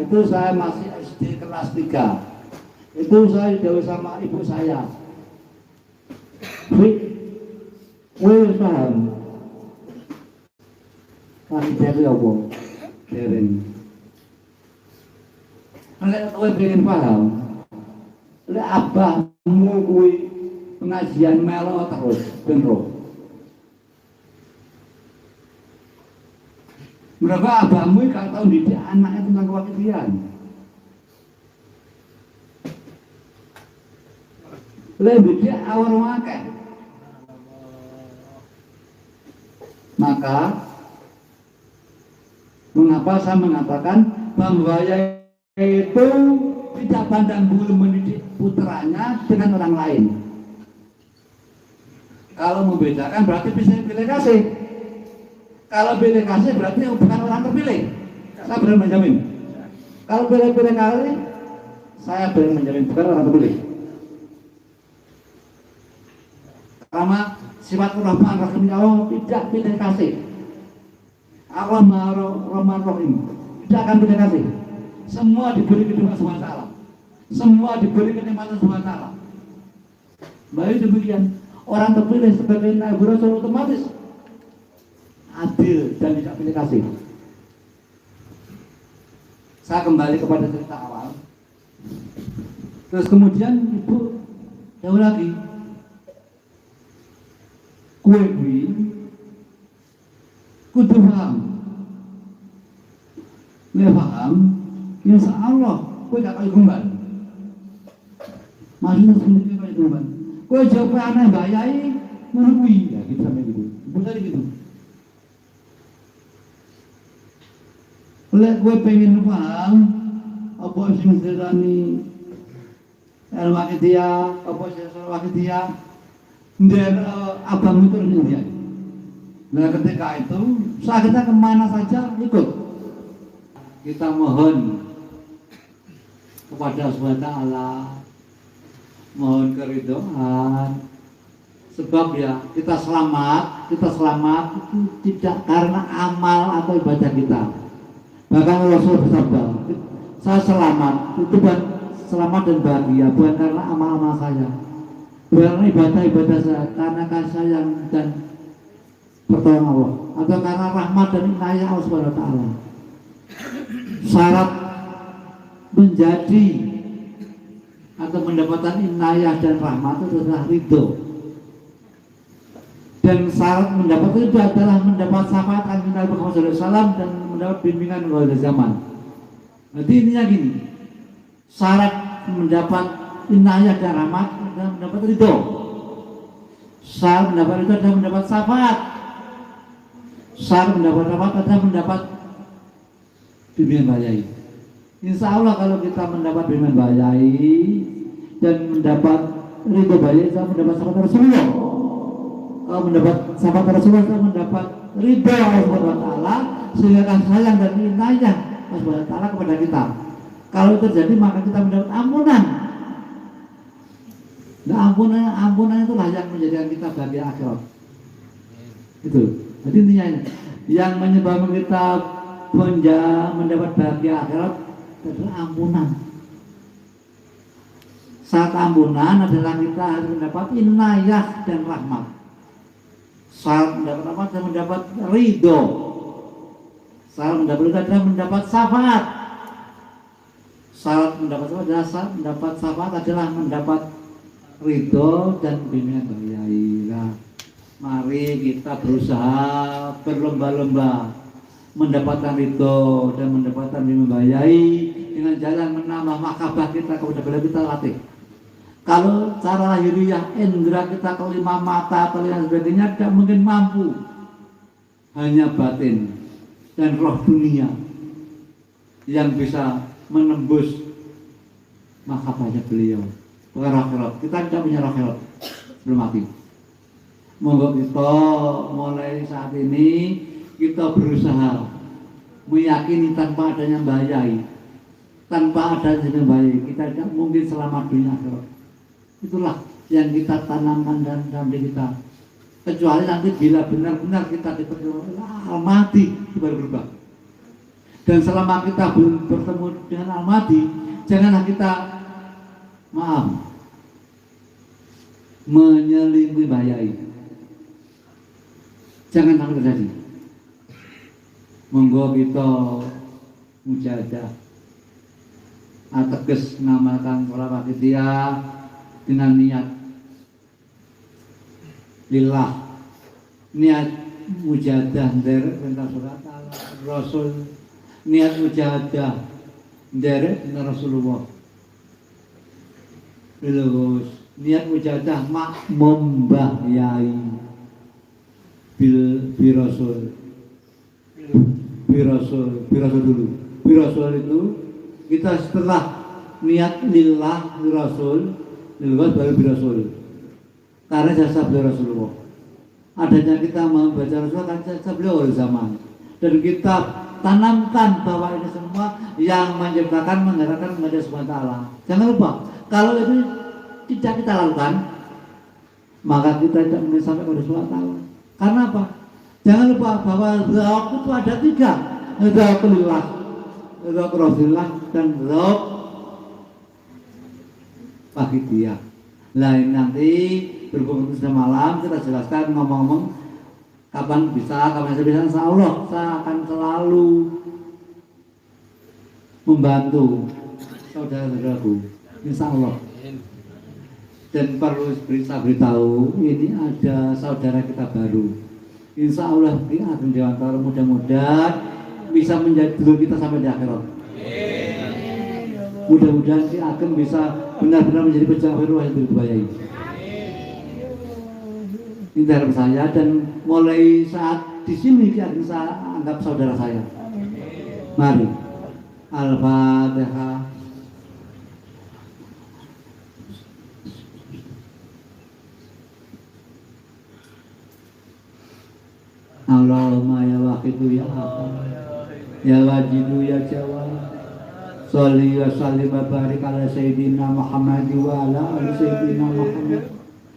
itu saya masih SD kelas 3. Itu saya jauh sama ibu saya. Wih, paham? Kan dari apa? Dereng. Nek kowe pengen paham, lek abahmu kuwi pengajian melo terus ben roh. Mereka abahmu gak tahu didik anaknya tentang kewakilian. Lebih didik awal akeh. Maka mengapa saya mengatakan bahwa itu tidak pandang bulu mendidik putranya dengan orang lain. Kalau membedakan berarti bisa pilih kasih. Kalau pilih kasih berarti bukan orang terpilih. Saya berani menjamin. Kalau pilih-pilih kasih, saya berani menjamin bukan orang terpilih. Karena sifat Rahman Rahim Allah tidak pilih kasih. Allah Maha Rahman Rahim tidak akan pilih kasih. Semua diberi kenikmatan SWT. Semua diberi kenikmatan SWT. Baik demikian, orang terpilih sebagai Nabi Rasul otomatis adil dan tidak pilih kasih. Saya kembali kepada cerita awal. Terus kemudian ibu jauh lagi. Kue kudu paham. Le paham, insya Allah kue gak kaya gumban. Maksudnya sebenarnya kaya gumban. Kue jauh ke anak bayai menungui ya gitu sampai gitu. Ibu tadi gitu. Lek gue pengen paham apa sing serani al-Waqidiyah, apa sing al-Waqidiyah dan abang itu dia. Nah ketika itu kita kemana saja ikut. Kita mohon kepada SWT, mohon keridhaan. Sebab ya kita selamat itu tidak karena amal atau ibadah kita. Bahkan Rasul bersabda, saya selamat itu bukan selamat dan bahagia bukan karena amal-amal saya, bukan ibadah-ibadah saya, karena kasih sayang dan pertolongan Allah, atau karena rahmat dan inayah Allah Subhanahu wa taala. Syarat menjadi atau mendapatkan inayah dan rahmat itu adalah ridho. Dan syarat mendapat itu adalah mendapat syafaat Nabi Muhammad SAW dan mendapat bimbingan dari zaman. Jadi intinya gini, syarat mendapat inayah dan rahmat adalah mendapat ridho. Syarat mendapat itu adalah mendapat syafaat. Syarat mendapat rahmat adalah mendapat bimbingan bayai. Insya Allah kalau kita mendapat bimbingan bayai dan mendapat ridho bayai, kita mendapat syafaat Rasulullah. Kalau mendapat sahabat Rasulullah, kita mendapat ridho Allah Subhanahu wa taala, sehingga kasih sayang dan inayah Allah Subhanahu wa taala kepada kita. Kalau terjadi maka kita mendapat ampunan. Nah ampunan itulah yang menjadikan kita bahagia akhirat. Itu. Jadi intinya ini, yang menyebabkan kita mendapat bahagia akhirat adalah ampunan. Saat ampunan adalah kita harus mendapat inayah dan rahmat. Saat mendapat rahmat dan mendapat ridho. Saat mendapat ridho adalah mendapat syafaat. Saat mendapat syafaat adalah mendapat ridho dan bimbingan bayai. Mari kita berusaha berlomba-lomba mendapatkan ridho dan mendapatkan bimbingan bayai dengan jalan menambah mahabbah kita kepada beliau, kita latih. Kalau cara lahiriah indera kita kelima, mata, telinga dan sebagainya tidak mungkin mampu. Hanya batin dan roh dunia yang bisa menembus mahabbahnya beliau. Bukan roh akhirat. Kita tidak punya roh akhirat sebelum mati. Monggo kita mulai saat ini kita berusaha meyakini tanpa adanya bayai, tanpa adanya bayai kita tidak mungkin selamat dunia akhirat. Itulah yang kita tanamkan dalam diri kita. Kecuali nanti bila benar-benar kita dipercaya mati baru berubah. Dan selama kita belum bertemu dengan Al-Mahdi, janganlah kita menyelingkuhi Mbah Yai. Jangan sampai terjadi. Monggo kita mujahadah ateges ngamalkan sholawat dia dengan niat lillah, niat mujahadah nderek perintah surat Rasul, niat mujahadah nderek perintah Rasulullah, terus niat mujahadah makmum Mbah Yai Birasul dulu. Birasul itu kita setelah niat lillah Rasul, lillah baru Birasul. Karena jasa beliau Rasulullah. Adanya kita membaca Rasulullah kan jasa beliau zaman. Dan kita tanamkan bahwa ini semua yang menciptakan, menggerakkan kepada SWT. Jangan lupa, kalau itu tidak kita lakukan, maka kita tidak mungkin sampai kepada SWT. Karena apa? Jangan lupa bahwa Rauk itu ada 3, Raulullah, Rauk Rasulullah, dan Rauk pagi dia. Lain nanti berhubung sudah malam kita jelaskan ngomong-ngomong kapan bisa insya Allah saya akan selalu membantu saudara-saudaraku, insya Allah. Dan perlu saya beritahu, ini ada saudara kita baru, insya Allah di Ageng Dewantara, mudah-mudahan bisa menjadi dulu kita sampai di akhirat. Mudah-mudahan si Ageng bisa benar-benar menjadi pejabat Wahid Bayai. Ini harap saya, dan mulai saat di sini Ki Ageng saya anggap saudara saya. Mari, Al-Fatihah. Allahumma ya wahidu ya ahad, ya wajidu ya jawad, sholli wa sallim wa barik ala sayyidina Muhammad wa ala ali sayyidina Muhammad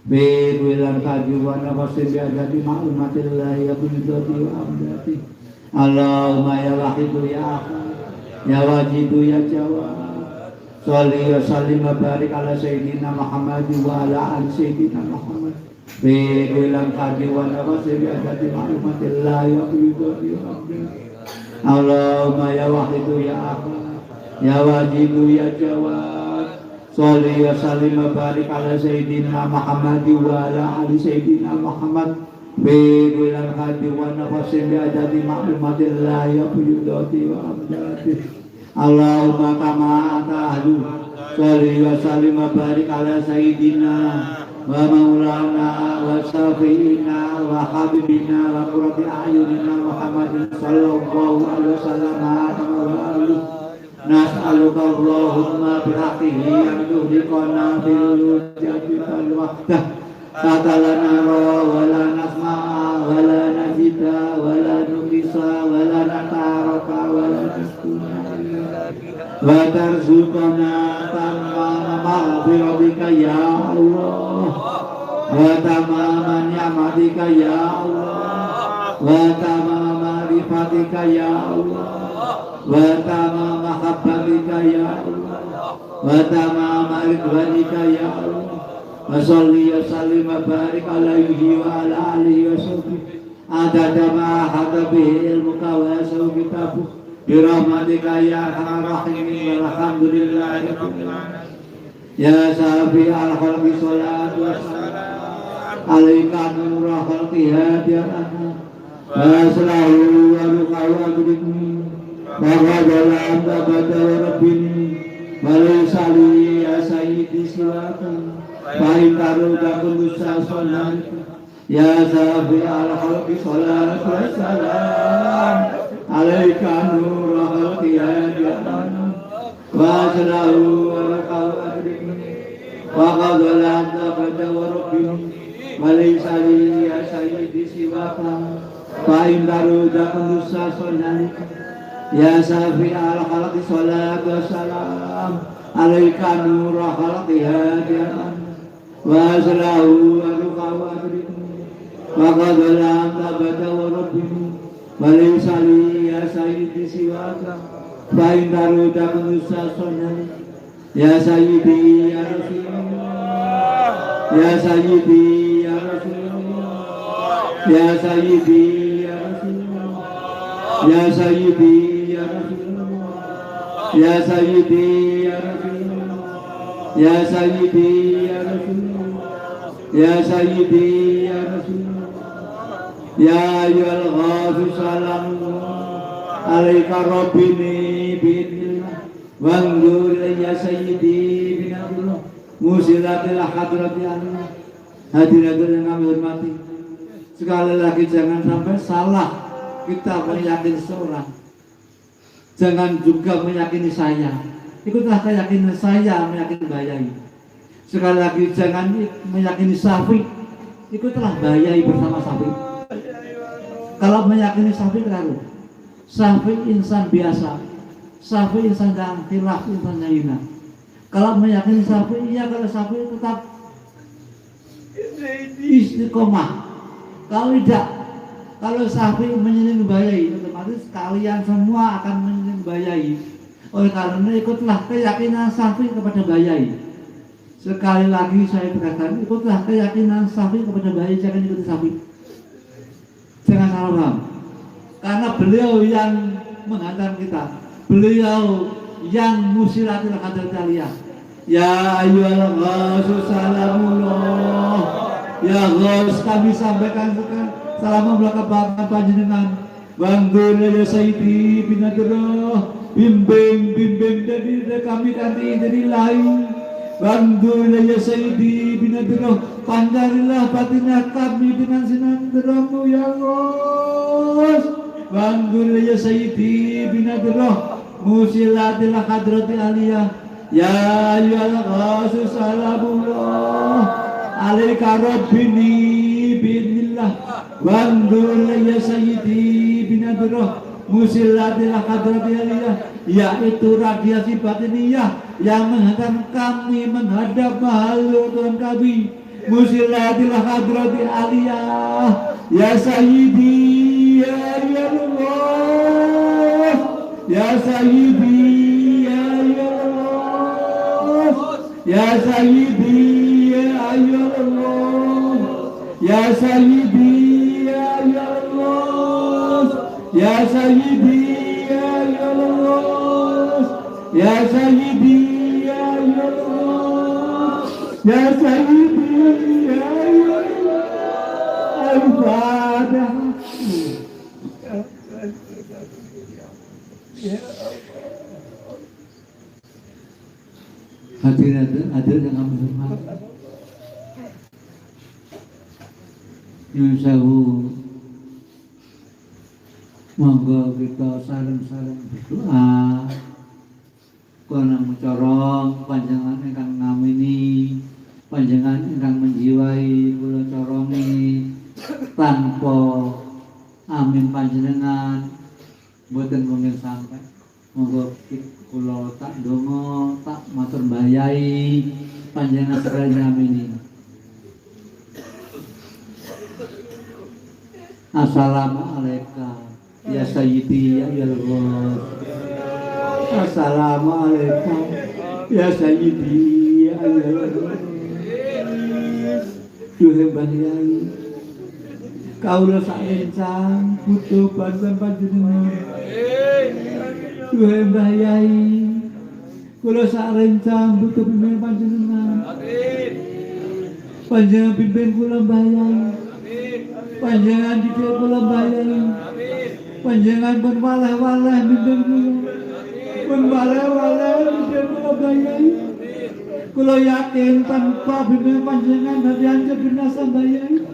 bi wilan kadi wa nafsi bi adadi ma'lumatillah ya bidati wa amdati. Allahumma ya wahidu ya ahad, ya wajidu ya jawad, sholli wa sallim wa barik ala sayyidina Muhammad wa ala ali sayyidina Muhammad bilang kadi wana wasir adati ma'lumatillah ya bidati wa amdati. Allahumma ya wahidu ya ahad, ya wajidu ya jawad, sholli wa sallim wa barik ala sayyidina Muhammad wa ala ali sayyidina Muhammad bilang kadi wana wasir adati ma'lumatillah ya bidati wa amdati. Allahumma kama anta ahlu, sholli wa sallim wa barik ala sayyidina wa maulana wa syafi'ina wa habibina wa qurrati a'yunina Muhammadin sallallahu alaihi wasallam wa alihi. Nas'aluka Allahumma bihaqqihi an tuhliqana bil wujudi wal wahdah tatalana wa la nasma'a wa la najida wa la nukisa wa la nataraka wa la naskuna wa tarzuqana tamama maghfiratika ya Allah wa tamaman ni'matika ya Allah wa tamama rifatika ya Allah wa tamama mahabbatika ya Allah wa tamama ridwanika ya Allah wa sholli wa sallim wa barik alaihi wa ala alihi wa sahbihi adada ma hadabihi ilmuka wa yasaw kitabuh birahmatika ya arhamar rahimin walhamdulillahi rabbil alamin. Ya safi al-khalqi salatu wassalam alaika nurul khalqi hadiyatan wa salahu wa luqaw abdini wa dalam tabata wa rabbini wa laysali ya sayyidi siwaka wa intaru dakun sasonan. Ya safi al-khalqi salatu wassalam alaika nurul khalqi hadiyatan wa salahu wa luqaw abdini wa dalam tabata wa rabbini wa laysali ya sayyidi siwaka wa intaru dakun sasonan. Ya safi al-khalqi salatu wassalam alaika nurul khalqi hadiyatan wa salahu wa luqaw abdini wa dalam tabata wa rabbini Wali sali ya sayyidi siwaka Bain daru dakunusa sonani Ya sayyidi ya Rasulullah Ya sayyidi ya Rasulullah Ya sayyidi ya Rasulullah Ya sayyidi ya Rasulullah Ya sayyidi ya Rasulullah Ya sayyidi ya Rasulullah Ya sayyidi ya Rasulullah Ya ayyuhal ghafir salamullah alaika rabbini bi'idnillah Wanggur ya sayyidi binabullah Musilatil hadrati Allah. Hadirin yang kami hormati, sekali lagi jangan sampai salah kita meyakini seorang. Jangan juga meyakini saya. Ikutlah keyakinan saya meyakini Bayai. Sekali lagi jangan meyakini Syafi'i. Ikutlah Bayai bersama Syafi'i. Kalau meyakini Syafi'i keliru. Syafi'i insan biasa. Syafi'i insan yang khilaf, insan yang hina. Kalau meyakini Syafi'i, iya, kalau Syafi'i tetap istiqomah. Kalau tidak, kalau Syafi'i menyeling Bayai, otomatis kalian semua akan menyeling Bayai. Oleh karena ikutlah keyakinan Syafi'i kepada Bayai. Sekali lagi saya tegaskan, ikutlah keyakinan Syafi'i kepada Bayai, jangan ikuti Syafi'i. Jangan salah paham. Karena beliau yang menghantar kita. Beliau yang musilatil hadrati aliyah. Ya ayyuhal ghaus salamullah. Ya ghaus, kami sampaikan salam kepada panjenengan. Bangun ya Sayyidi binadroh. Bimbing dari kami kanti dari lain. Bangun ya Sayyidi binadroh. Panjarilah batinnya kami dengan sinar terangmu ya ghaus. Bangun ya Sayyidi binadroh. Musilatil hadrati aliyah. Ya ayyuhal ghaus salamullah alaika rabbini bi'idnillah wandur ya sayyidi binadroh musilatil hadrati aliyah, yaitu radiasi batiniyah yang menghantar kami menghadap makhluk Tuhan kami. Musilatil hadrati aliyah ya sayyidi ya Allah ya sayyidi ya Allah ya sayyidi ya Allah ya sayyidi ya Allah ya sayyidi ya Allah ya sayyidi ya Allah ya sayyidi ya Allah al-Fatihah. Hadirin yang kami hormati, nyuwun sewu, monggo kita saling-saling berdoa. Kula mucorong panjenengan ingkang ngamini, panjenengan ingkang menjiwai kula corongi tanpa amin panjenengan mboten mungkin sampai. Monggo kula tak ndonga, tak matur Bayai panjenengan sekalian ngamini. Assalamualaikum ya Sayyidi ya Allah. Assalamualaikum ya Sayyidi ya Allah. Duhe Bayai, kaula saencang butuh bantuan panjenengan. Duhe Bayai, kula sarencang butuh bimbingan panjenengan. Panjenengan pimpin kula Bayai. Panjenengan didik kula Bayai. Panjenengan pun waleh-waleh bimbing kula. Pun waleh-waleh bimbing kula Bayai. Kula yakin tanpa bimbingan panjenengan hati hancur binasa Bayai.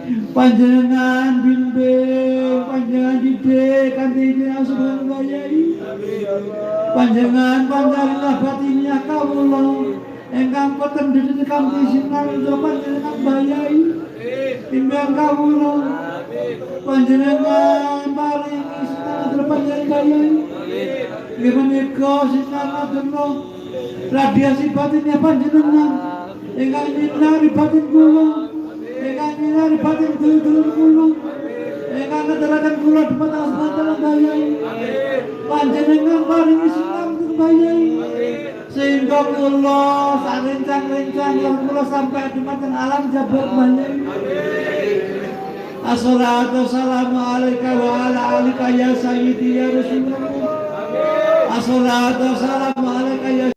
Panjenengan bimbing, panjenengan didik kanthi asuhan Bayai. Panjenengan panjarilah batinnya kawula ingkang boten didik kanthi sinar panjenengan Bayai. Bimbing kawula panjenengan paringi sinar panjenengan Bayai. Nggih menika sinar radiasi batinnya panjenengan ingkang nyinari batin kula. Ingkang nyinari batin dulur-dulur kula, ingkang ngeteraken kula dhumateng asmanten bayai. Panjenengan paringi sinam bayai. Sehingga kula sarencang-rencang kula sampai dhumateng alam jabar bayai. Assalatu wassalamu alaika wa ala alika ya sayyidi ya Rasulullah. Assalatu wassalamu alaika ya